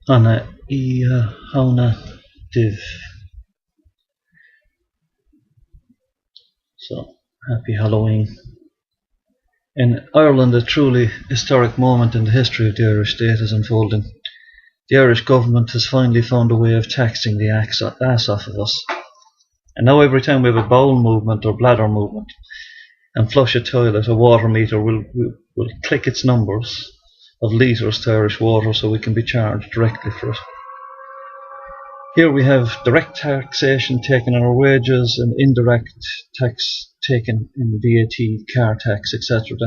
Anna i hauna div. So happy Halloween. In Ireland, a truly historic moment in the history of the Irish state is unfolding. The Irish government has finally found a way of taxing the ass off of us. And now every time we have a bowel movement or bladder movement and flush a toilet, a water meter will click its numbers of litres to Irish water so we can be charged directly for it. Here we have direct taxation taken on our wages and indirect tax taken in VAT, car tax, etc.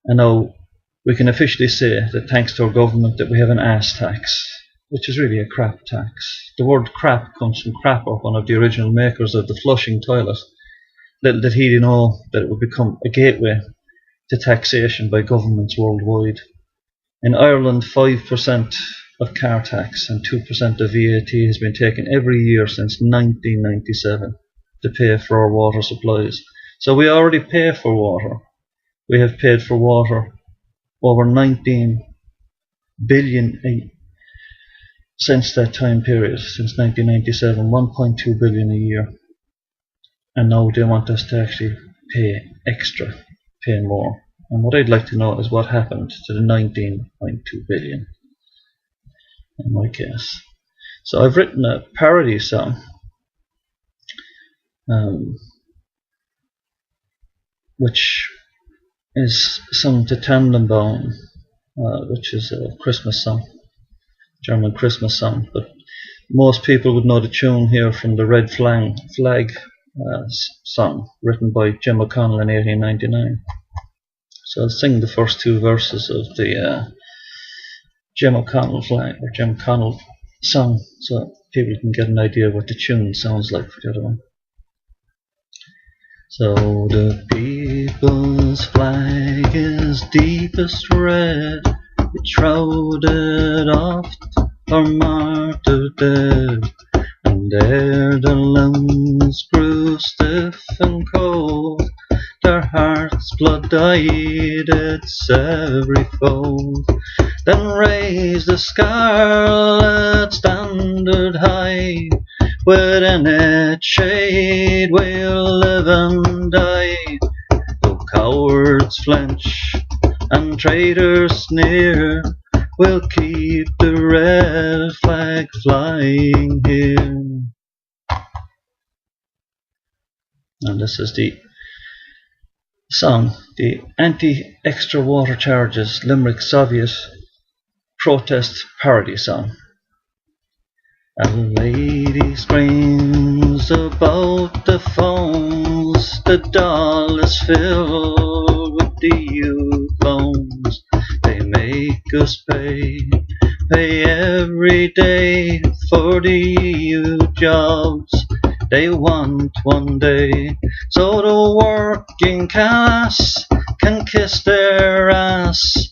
And now we can officially say that thanks to our government that we have an ass tax, which is really a crap tax. The word crap comes from Crapper, one of the original makers of the flushing toilet. Little did he know that it would become a gateway to taxation by governments worldwide. In Ireland, 5% of car tax and 2% of VAT has been taken every year since 1997 to pay for our water supplies. So we already pay for water. We have paid for water over 19 billion since that time period, since 1997, 1.2 billion a year. And now they want us to actually pay extra, pay more. And what I'd like to know is what happened to the 19.2 billion in my case. So I've written a parody song which is sung to Tannenbaum, which is a Christmas song, German Christmas song, but most people would know the tune here from the Red Flag song written by Jim O'Connell in 1899. So I'll sing the first two verses of the Jim O'Connell song so people can get an idea of what the tune sounds like for the other one. So the people's flag is deepest red, shrouded oft or martyred dead, and ere the limbs grew stiff and cold, their hearts' blood dyed its every fold. Then raised the scarlet standard high, within its shade we'll live and die. Though cowards flinch and traitors sneer, we'll keep the red flag flying here. And this is the song, the anti-extra water charges Limerick Soviet protest parody song. A lady screams about the phones, the doll is filled with the youth loans. They make us pay every day for the youth jobs they want one day, so the working class can kiss their ass.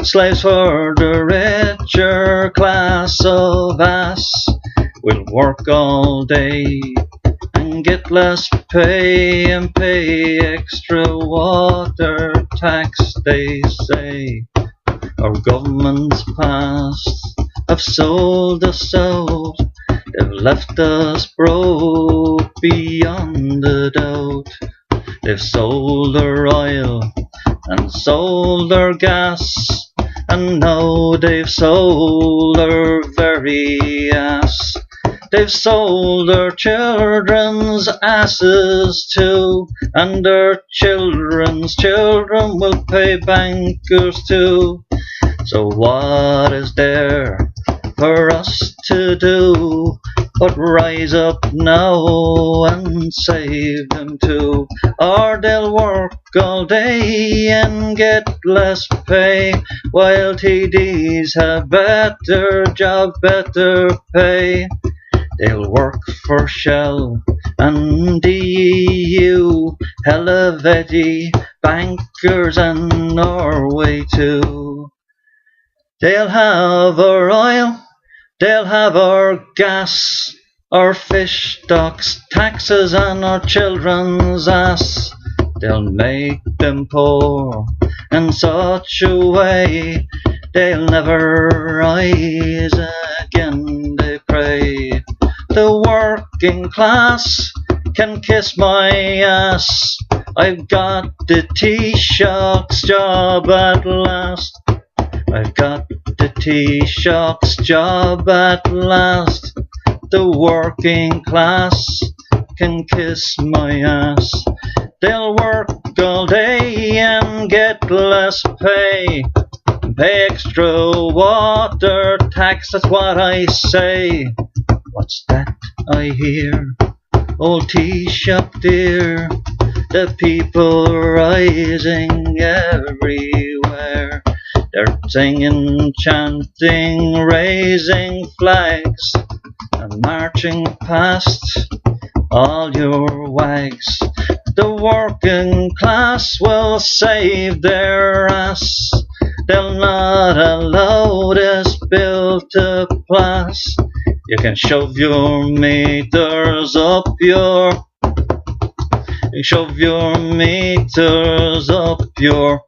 Slaves for the richer class of us will work all day and get less pay and pay extra water tax, they say. Our governments past have sold us out, they've left us broke beyond a doubt. They've sold their oil and sold their gas, and now they've sold their very ass. They've sold their children's asses too, and their children's children will pay bankers too. So what is there for us to do but rise up now and save them too? Or they'll work all day and get less pay, while TDs have better job, better pay. They'll work for Shell and the EU, Helleveti, bankers and Norway too. They'll have our oil, they'll have our gas, our fish stocks, taxes and our children's ass. They'll make them poor in such a way They'll never rise again, they pray. The working class can kiss my ass. I've got the Taoiseach's job at last. I've got the Taoiseach's job at last. The working class can kiss my ass. They'll work all day and get less pay. Pay extra water tax, that's what I say. What's that I hear? Old Taoiseach dear, the people rising everywhere. They're singing, chanting, raising flags, and marching past all your wags. The working class will save their ass. They'll not allow this bill to pass. You can shove your meters up your. Shove your meters up your.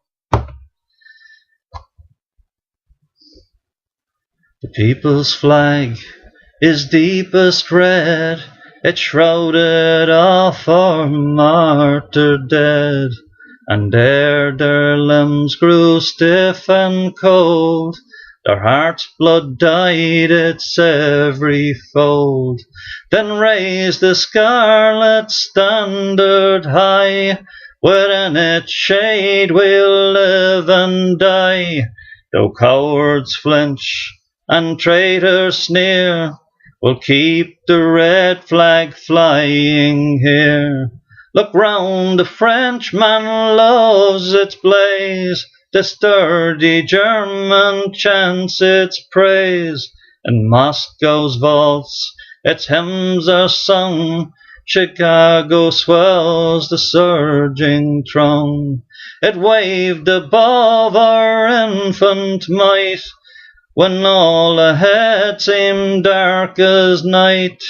The people's flag is deepest red. It's shrouded off our martyred dead. And there their limbs grew stiff and cold. Their heart's blood dyed its every fold. Then raised the scarlet standard high. Within its shade we'll live and die. Though cowards flinch and traitors sneer, we'll keep the red flag flying here. Look round, the Frenchman loves its blaze. The sturdy German chants its praise. In Moscow's vaults its hymns are sung. Chicago swells the surging throng. It waved above our infant might, when all ahead seemed dark as night.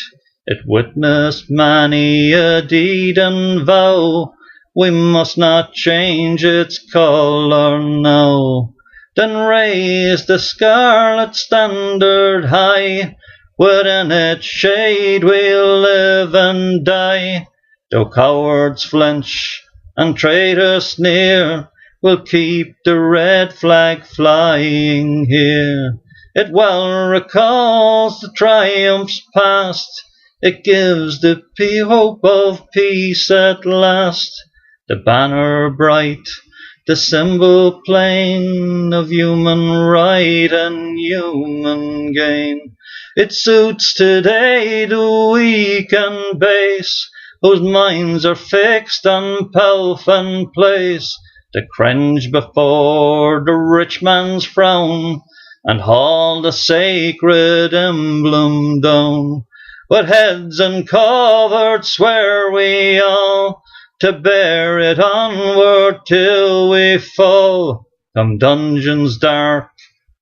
It witnessed many a deed and vow. We must not change its colour now. Then raised the scarlet standard high. Within its shade we'll live and die. Though cowards flinch and traitors sneer, we'll keep the red flag flying here. It well recalls the triumphs past. It gives the hope of peace at last. The banner bright, the symbol plain of human right and human gain. It suits today the weak and base, whose minds are fixed on pelf and place, to cringe before the rich man's frown, and haul the sacred emblem down. With heads uncovered swear we all, to bear it onward till we fall. Come dungeons dark,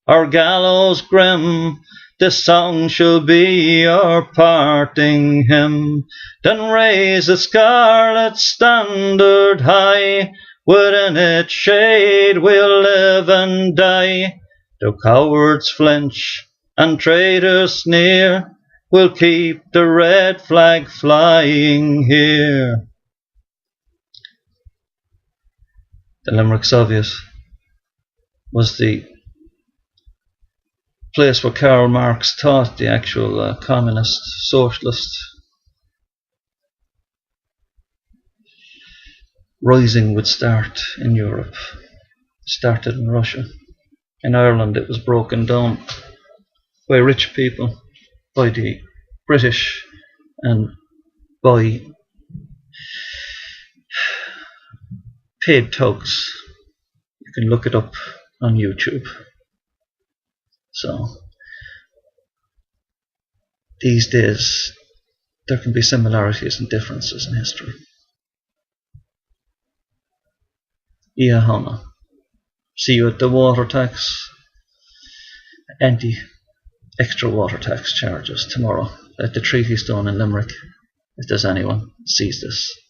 or gallows grim, this song shall be our parting hymn. Then raise the scarlet standard high. Within its shade we'll live and die. Though cowards flinch and traitors sneer, we'll keep the red flag flying here. The Limerick Soviet was the place where Karl Marx taught the actual communist, socialist rising would start in Europe. It started in Russia. In Ireland it was broken down by rich people, by the British, and by paid thugs. You can look it up on YouTube. So these days there can be similarities and differences in history. Yeah, Hannah. See you at the water tax, extra water tax charges tomorrow at the Treaty Stone in Limerick, if there's anyone sees this.